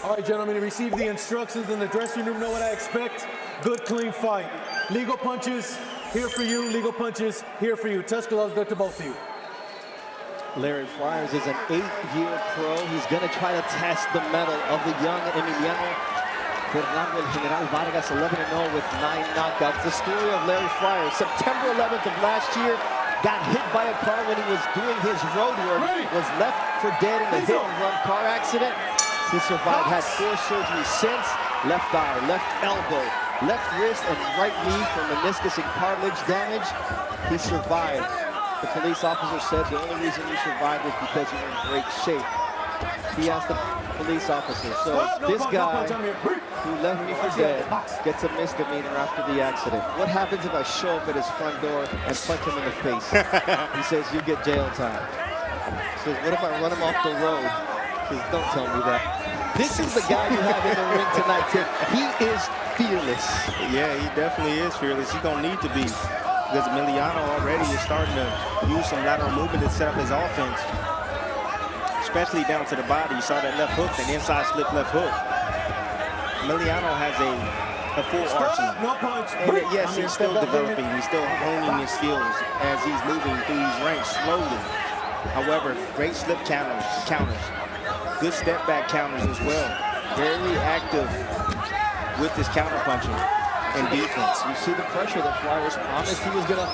All right, gentlemen, you received the instructions in the dressing room. Know what I expect? Good, clean fight. Legal punches, here for you. Legal punches, here for you. Touch gloves, good to both of you. Larry Friers is an 8-year pro. He's going to try to test the mettle of the young Emiliano Vargas, 11-0 with 9 knockouts. The story of Larry Friers, September 11th of last year, got hit by a car when he was doing his road work, was left for dead in a hit-and-run car accident. He survived, had 4 surgeries since: left eye, left elbow, left wrist, and right knee for meniscus and cartilage damage. He survived. The police officer said the only reason you survived was because you were in great shape. He asked the police officer. So this guy who left me for dead gets a misdemeanor after the accident. What happens if I show up at his front door and punch him in the face? He says, you get jail time. He says, what if I run him off the road? He says, don't tell me that. This is the guy you have in the ring tonight, Tim. He is fearless. Yeah, he definitely is fearless. He don't need to be, because Emiliano already is starting to use some lateral movement to set up his offense, especially down to the body. You saw that left hook, that inside slip left hook. Emiliano has a full arsenal. No punch. And yes, he's still developing. He's still honing his skills as he's moving through these ranks slowly. However, great slip counters. Good step back counters as well. Very active with his counter punching and defense. You see the pressure that Friers promised he was going to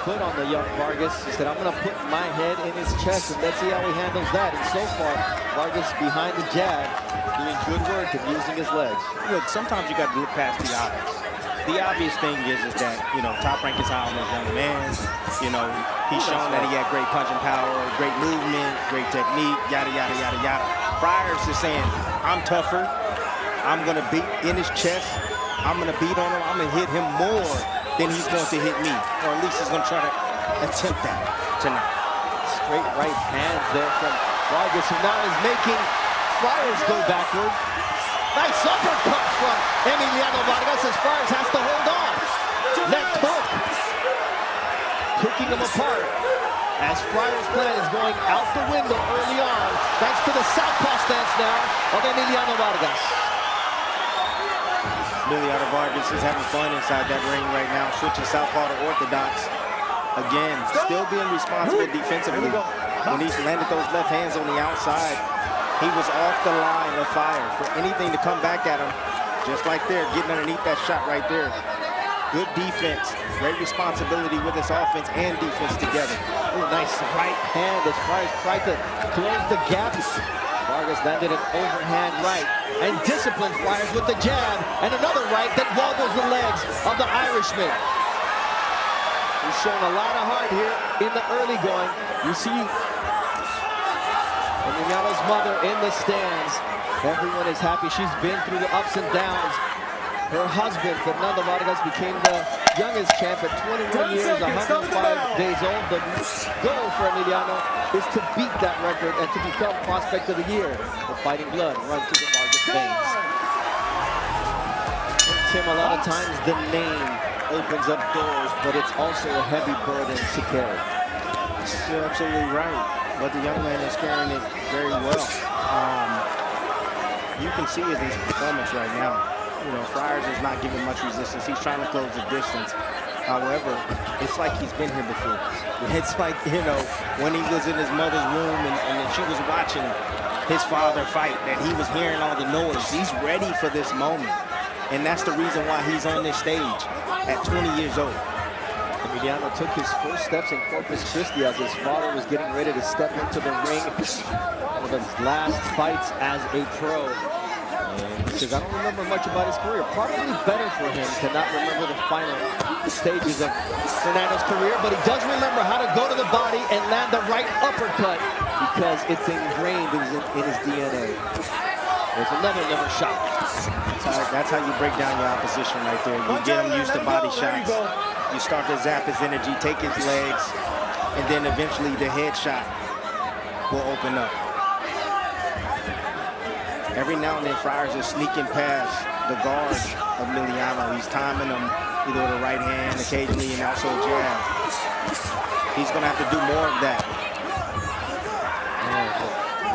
put on the young Vargas. He said, I'm going to put my head in his chest, and let's see how he handles that. And so far, Vargas behind the jab, doing good work and using his legs. Look, sometimes you got to look past the obvious. The obvious thing is that, you know, Top Rank is high on this young man. You know, he's shown that he had great punching power, great movement, great technique, yada, yada, yada, yada. Friers is saying, I'm tougher. I'm going to beat in his chest. I'm going to beat on him. I'm going to hit him more than he's going to hit me. Or at least he's going to try to attempt that tonight. Straight right hands there from Vargas, who now is making Friers go backward. Nice uppercut from Emiliano Vargas as Friers has to hold on. Left hook. Picking him apart as Friers' plan is going out the window early on, thanks to the southpaw stance now of Emiliano Vargas. Emiliano Vargas is having fun inside that ring right now, switching southpaw to orthodox. Again, still being responsible defensively. When he's landed those left hands on the outside, he was off the line of fire for anything to come back at him. Just like there, getting underneath that shot right there. Good defense, great responsibility with his offense and defense together. Ooh, nice right hand as Friers tried to close the gap. Vargas landed an overhand right and disciplined Friers with the jab and another right that wobbles the legs of the Irishman. He's shown a lot of heart here in the early going. You see Emiliano's mother in the stands. Everyone is happy. She's been through the ups and downs. Her husband, Fernando Vargas, became the youngest champ at 21 years, 105 days old. The goal for Emiliano is to beat that record and to become Prospect of the Year. The fighting blood runs through the Vargas veins. Tim, a lot of times the name opens up doors, but it's also a heavy burden to carry. You're absolutely right, but the young man is carrying it very well. You can see it in his performance right now. You know, Friers is not giving much resistance. He's trying to close the distance. However, it's like he's been here before. It's like, you know, when he was in his mother's room and she was watching his father fight, that he was hearing all the noise. He's ready for this moment. And that's the reason why he's on this stage at 20 years old. Emiliano took his first steps in Corpus Christi as his father was getting ready to step into the ring. One of his last fights as a pro. He says, I don't remember much about his career. Probably better for him to not remember the final stages of Fernando's career, but he does remember how to go to the body and land the right uppercut because it's ingrained in his DNA. There's another shot. That's how you break down your opposition right there. You get him used to body shots. You start to zap his energy, take his legs, and then eventually the head shot will open up. Every now and then, Friers is sneaking past the guard of Emiliano. He's timing him either with a right hand occasionally and also a jab. He's going to have to do more of that.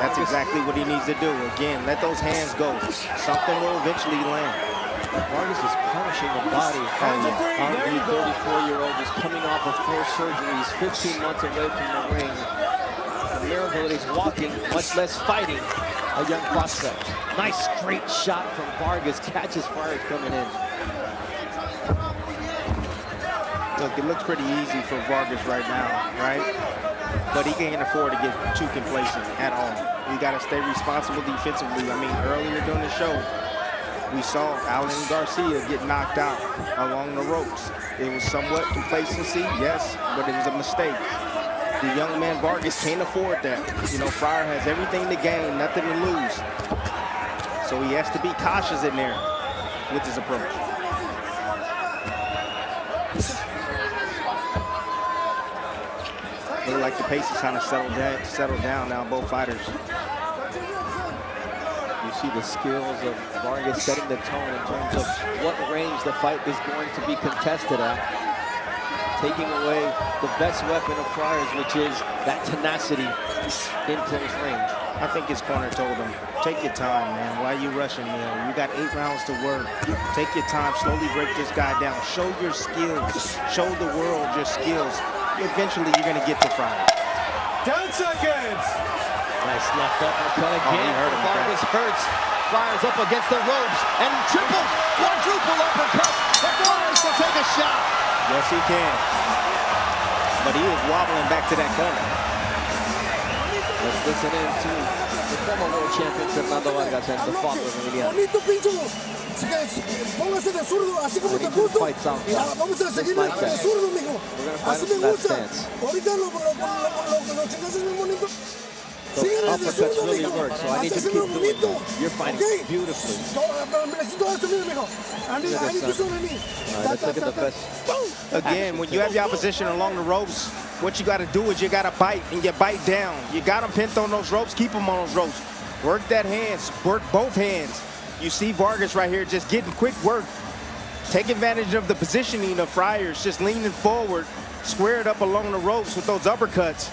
That's exactly what he needs to do. Again, let those hands go. Something will eventually land. Vargas is punishing the body. The 34-year-old is coming off of 4 surgeries, 15 months away from the ring. The miracle that he's walking, much less fighting, a young prospect. Nice straight shot from Vargas, catches Friers coming in. Look, it looks pretty easy for Vargas right now, right? But he can't afford to get too complacent at all. You got to stay responsible defensively. I mean, earlier during the show, we saw Alan Garcia get knocked out along the ropes. It was somewhat complacency, yes, but it was a mistake. The young man Vargas can't afford that. You know, Frier has everything to gain, nothing to lose. So he has to be cautious in there with his approach. Look like the pace is kind of settled down now, both fighters. You see the skills of Vargas setting the tone in terms of what range the fight is going to be contested at. Taking away the best weapon of Friers, which is that tenacity in close range. I think his corner told him, take your time, man. Why are you rushing, man? You got 8 rounds to work. Take your time, slowly break this guy down. Show your skills. Show the world your skills. Eventually, you're going to get to Friers. 10 seconds. Nice left uppercut again. He hurt him. Vargas hurts. Friers up against the ropes. And quadruple uppercut. For Friers to take a shot. Yes, he can. But he is wobbling back to that corner. Let's listen in to the former world champion, Eduardo Vargas, and the father of Emiliano. Póngase de zurdo, así como te gusta. Mira, vamos a seguir de zurdo, mijo. Así me gusta. Ahorita lo chingas es muy bonito. Uppercuts really work, so I need to keep doing that. You're fighting beautifully. Necesito esto, mira, mijo. I need this on me. Let's look at the best. Again, when you have your opposition along the ropes, what you got to do is you got to bite and you bite down. You got them pinned on those ropes, keep them on those ropes. Work that hands, work both hands. You see Vargas right here just getting quick work. Take advantage of the positioning of Friers, just leaning forward, squared up along the ropes with those uppercuts.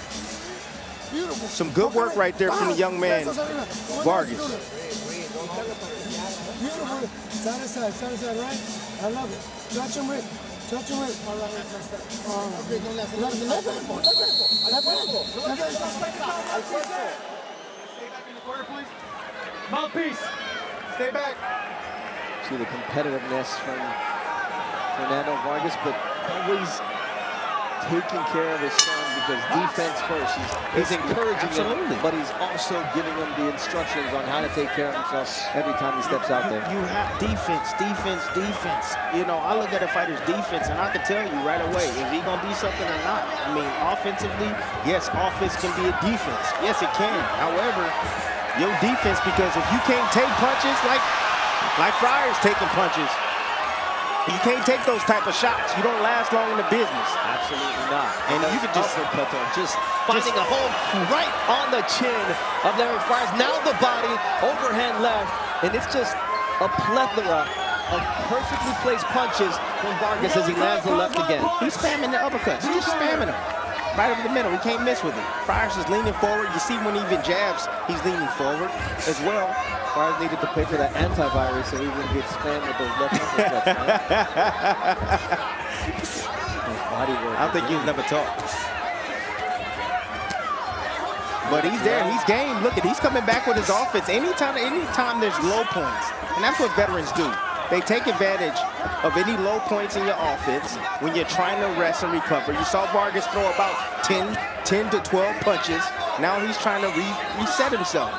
Beautiful. Some good work right there from the young man, Vargas. Beautiful. Side, right? I love it. Touch him with. Mouthpiece. Stay back. See the competitiveness from Fernando Vargas, but always taking care of his son because defense first. He's encouraging him, but he's also giving him the instructions on how to take care of himself every time he steps out there. You have defense. You know, I look at a fighter's defense and I can tell you right away if he's going to be something or not. I mean, offensively, yes, offense can be a defense. Yes, it can. However, your defense, because if you can't take punches like Friers taking punches, you can't take those type of shots. You don't last long in the business. Absolutely not. And you could just finding a home right on the chin of Larry Friers. Now the body, overhand left, and it's just a plethora of perfectly placed punches from Vargas as he lands the left again. He's spamming the uppercuts. He's just spamming them. Right over the middle. He can't miss with it. Friers is leaning forward. You see when he even jabs, he's leaning forward as well. Friers needed to pay for that antivirus so he wouldn't get spammed with those left uppercuts, man. Body work. I don't think he was never taught. But he's there. He's game. Look at, he's coming back with his offense. Anytime there's low points, and that's what veterans do. They take advantage of any low points in your offense when you're trying to rest and recover. You saw Vargas throw about 10 to 12 punches. Now he's trying to reset himself.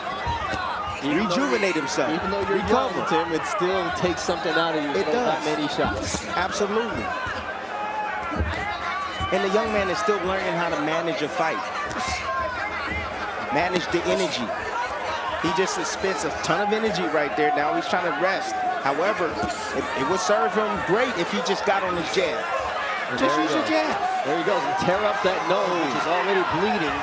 Rejuvenate himself. Even though you're recover. Him, it still takes something out of you. It does. That many shots. Absolutely. And the young man is still learning how to manage a fight. Manage the energy. He just spends a ton of energy right there. Now he's trying to rest. However, it would serve him great if he just got on his jab. Just use your jab. There he goes and tear up that nose, which is already bleeding.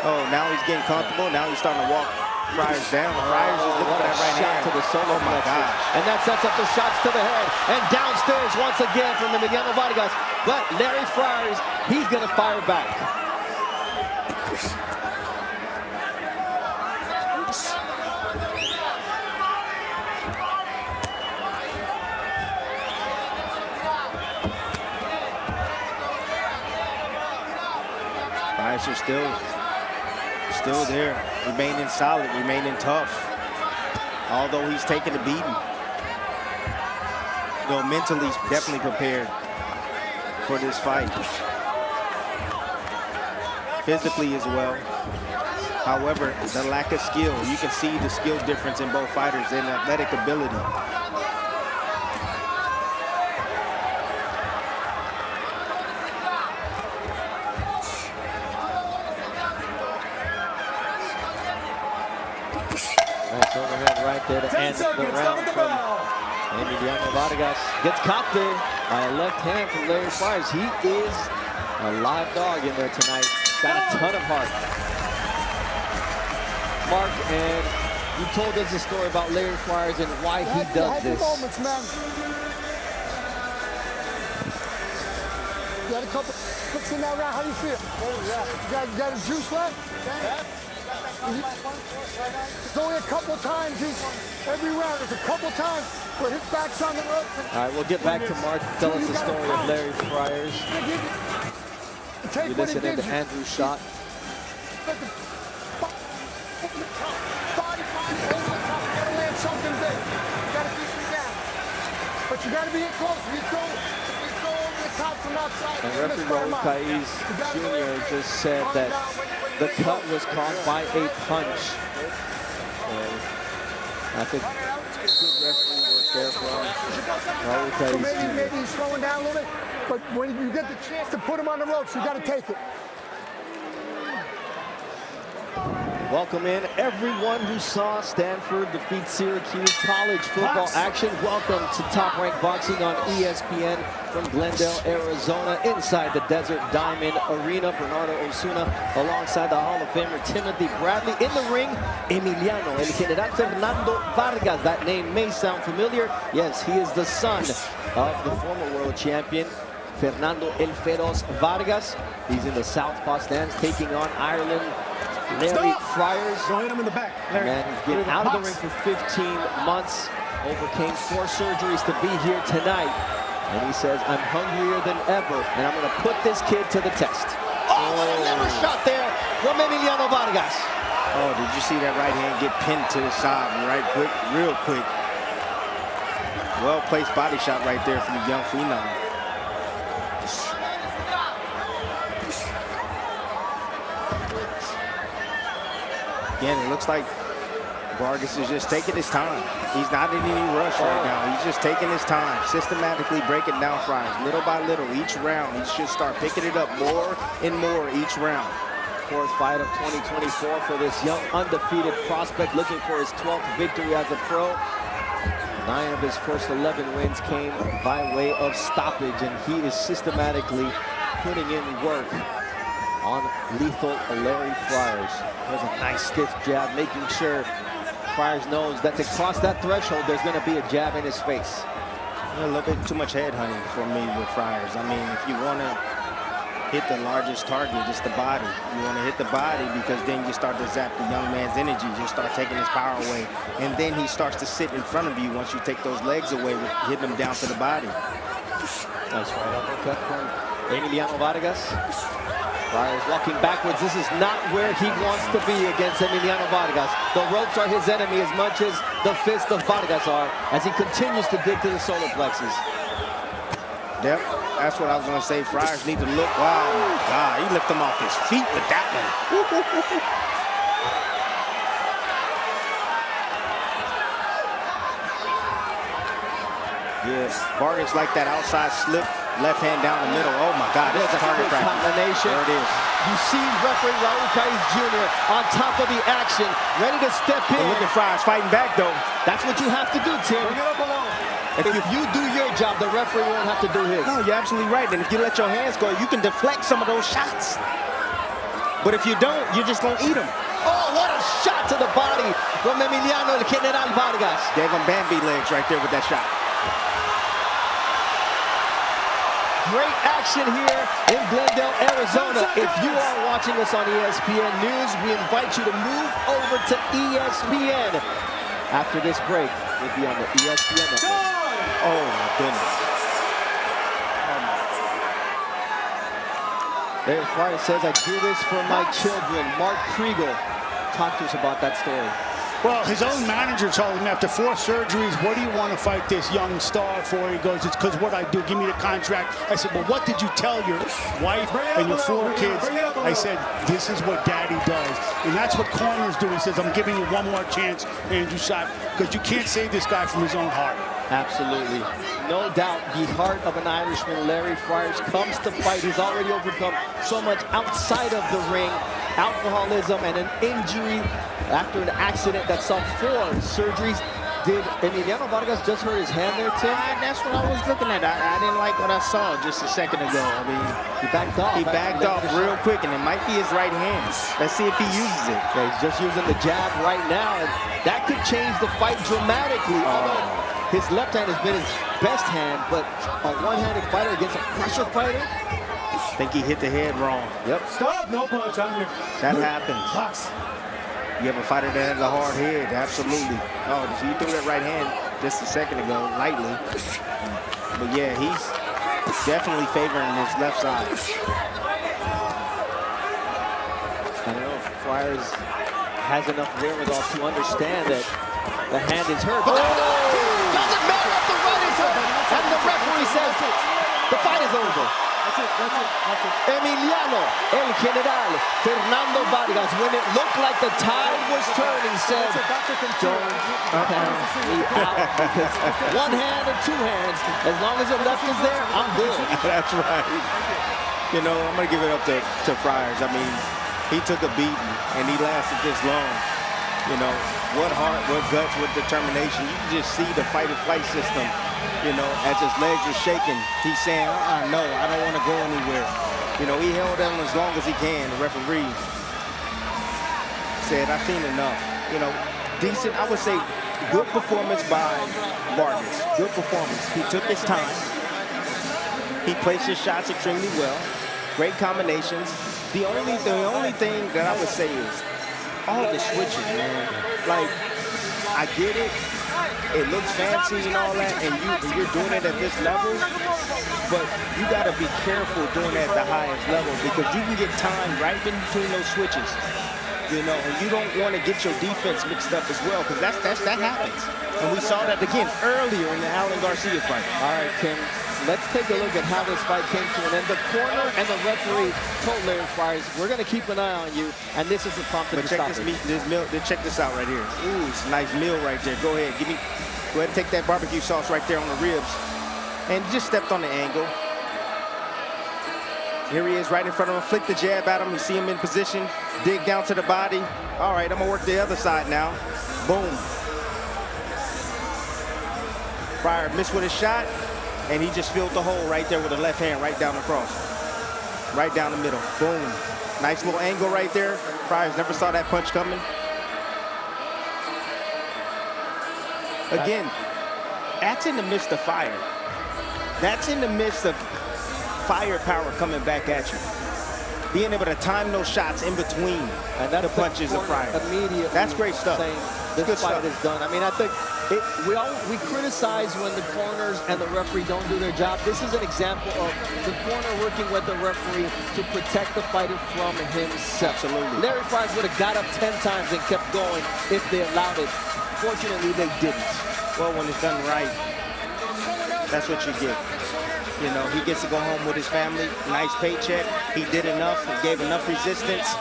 Oh, now he's getting comfortable. Now he's starting to walk Friers down. Friers is looking for that right hand. To the solar oh my gosh. And that sets up the shots to the head. And downstairs once again from Emiliano Vargas. But Larry Friers, he's going to fire back. are still there, remaining solid, remaining tough. Although he's taking a beating. Though mentally, he's definitely prepared for this fight. Physically as well. However, the lack of skill, you can see the skill difference in both fighters and athletic ability. Nice overhead right there to end the round from Emiliano Vargas. Gets caught there by a left hand from Larry Friers. He is a live dog in there tonight. Got a ton of heart. Mark, and you told us a story about Larry Friers and why he does this. Moments, man. You got a couple clicks in that round. How do you feel? You got a juice left? It's only a couple times every round. There's a couple times where his back's on the ropes. All right, we'll get back to Mark. Tell us the story of Larry Friers. You listening to Andrew's shot. But you got to be in close. If you go over the top from outside. And referee Raul Caiz Jr. just said that the cut was caused by a punch. So I think good referee work there from Raul Caiz Jr. Maybe he's slowing down a little bit, but when you get the chance to put him on the ropes, you got to take it. Welcome in everyone who saw Stanford defeat Syracuse. College football action. Welcome to Top Rank Boxing on ESPN from Glendale, Arizona, inside the Desert Diamond Arena. Bernardo Osuna alongside the Hall of Famer Timothy Bradley. In the ring, Emiliano El General Fernando Vargas. That name may sound familiar. Yes, he is the son of the former world champion Fernando El Feroz Vargas. He's in the southpaw stands taking on Ireland Larry Friers. Don't hit him in the back. Larry. Man, he's been out of the ring for 15 months. Overcame 4 surgeries to be here tonight. And he says, I'm hungrier than ever, and I'm going to put this kid to the test. Oh, what a liver shot there from Emiliano Vargas. Oh, did you see that right hand get pinned to the side right quick, real quick? Well-placed body shot right there from the young phenom. Again, it looks like Vargas is just taking his time. He's not in any rush right now. He's just taking his time, systematically breaking down Friers little by little. Each round, he should start picking it up more and more each round. 4th fight of 2024 for this young undefeated prospect looking for his 12th victory as a pro. 9 of his first 11 wins came by way of stoppage, and he is systematically putting in work on lethal Larry Friers. There's a nice stiff jab, making sure Friers knows that to cross that threshold, there's going to be a jab in his face. A little bit too much head hunting for me with Friers. I mean, if you want to hit the largest target, it's the body. You want to hit the body because then you start to zap the young man's energy. You start taking his power away. And then he starts to sit in front of you once you take those legs away, with hitting him down to the body. Nice right uppercut from Emiliano Vargas. Friers walking backwards. This is not where he wants to be against Emiliano Vargas. The ropes are his enemy as much as the fists of Vargas are, as he continues to dig to the solar plexus. Yep, that's what I was going to say. Friers need to look. Wow, my God, he lifted him off his feet with that one. Yes, Vargas like that outside slip. Left hand down the middle. Oh my God, there's a target combination. There it is. You see referee Raul Caiz Jr. on top of the action, ready to step in. And look at Friers fighting back though. That's what you have to do, Tim. Bring it up alone. If you do your job, the referee won't have to do his. No, you're absolutely right. And if you let your hands go, you can deflect some of those shots. But if you don't, you're just gonna eat them. Oh, what a shot to the body from Emiliano El General Vargas. Gave him Bambi legs right there with that shot. Great action here in Glendale, Arizona. If you are watching us on ESPN News, we invite you to move over to ESPN. After this break, we'll be on the ESPN network. Oh my goodness. Larry Friers says, I do this for my children. Mark Kriegel, talk to us about that story. Well, his own manager told him after 4 surgeries, what do you want to fight this young star for? He goes, it's because what I do. Give me the contract. I said, well, what did you tell your wife and your 4 kids? I said, this is what daddy does. And that's what corners do. He says, I'm giving you one more chance, Andrew Shot, because you can't save this guy from his own heart. Absolutely. No doubt the heart of an Irishman, Larry Friers, comes to fight. He's already overcome so much outside of the ring. Alcoholism and an injury after an accident that saw 4 surgeries. Did Emiliano Vargas just hurt his hand there, Tim? That's what I was looking at. I didn't like what I saw just a second ago. I mean, he backed off. He backed off real quick, and it might be his right hand. Let's see if he uses it. Yeah, he's just using the jab right now, and that could change the fight dramatically. His left hand has been his best hand, but a one-handed fighter against a pressure fighter? I think he hit the head wrong. Yep. Stop, no punch, I'm here. That happens. Box. You have a fighter that has a hard head, absolutely. Oh, so you threw that right hand just a second ago, lightly. But yeah, he's definitely favoring his left side. I don't know if Friers has enough wherewithal to understand that the hand is hurt. But doesn't matter if the right is hurt. And the referee says the fight is over. That's it. Emiliano, El General, Fernando Vargas, when it looked like the tide was turning, said, don't count me out, because one hand or 2 hands, as long as the left is there, I'm good. That's right. You know, I'm going to give it up to Friers. I mean, he took a beating, and he lasted this long. You know, what heart, what guts, what determination. You can just see the fight or flight system, you know, as his legs are shaking. He's saying, no, I don't want to go anywhere. You know, he held on as long as he can. The referee said, I've seen enough. You know, decent, I would say, good performance by Vargas. Good performance. He took his time. He placed his shots extremely well. Great combinations. The only thing that I would say is, all the switches, man. Like, I get it. It looks fancy and all that, and you're doing it at this level, but you got to be careful doing it at the highest level, because you can get time right in between those switches, you know, and you don't want to get your defense mixed up as well, because that happens. And we saw that again earlier in the Alan Garcia fight. All right, Tim. Let's take a look at how this fight came to an end. The corner and the referee told Larry Friers, we're going to keep an eye on you, and this is the prompt to stop it. Check this out right here. Ooh, it's a nice meal right there. Go ahead, go ahead and take that barbecue sauce right there on the ribs. And just stepped on the angle. Here he is right in front of him. Flick the jab at him. You see him in position. Dig down to the body. All right, I'm going to work the other side now. Boom. Friers missed with a shot. And he just filled the hole right there with the left hand, right down across. Right down the middle. Boom. Nice little angle right there. Friers never saw that punch coming. Again, that's in the midst of fire. That's in the midst of firepower coming back at you. Being able to time those shots in between the punches of Friers. Immediately. That's great stuff. This fight is done. I mean, I think we criticize when the corners and the referee don't do their job. This is an example of the corner working with the referee to protect the fighter from himself. Absolutely. Larry Friers would have got up 10 times and kept going if they allowed it. Fortunately, they didn't. Well, when it's done right, that's what you get. You know, he gets to go home with his family. Nice paycheck. He did enough. He gave enough resistance.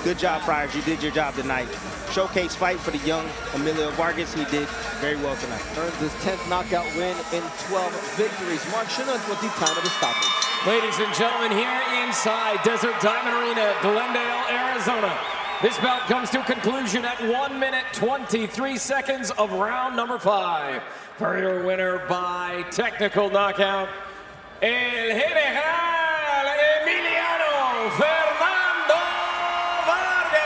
Good job, Friers. You did your job tonight. Showcase fight for the young Emilio Vargas. He did very well tonight. Earns his 10th knockout win in 12 victories. Mark Shinnon with the time of the stoppage. Ladies and gentlemen, here inside Desert Diamond Arena, Glendale, Arizona. This bout comes to conclusion at 1 minute 23 seconds of round number 5. For your winner by technical knockout, El General Emiliano Fernando Vargas.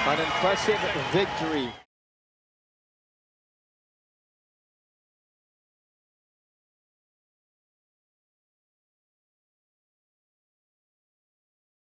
An impressive victory.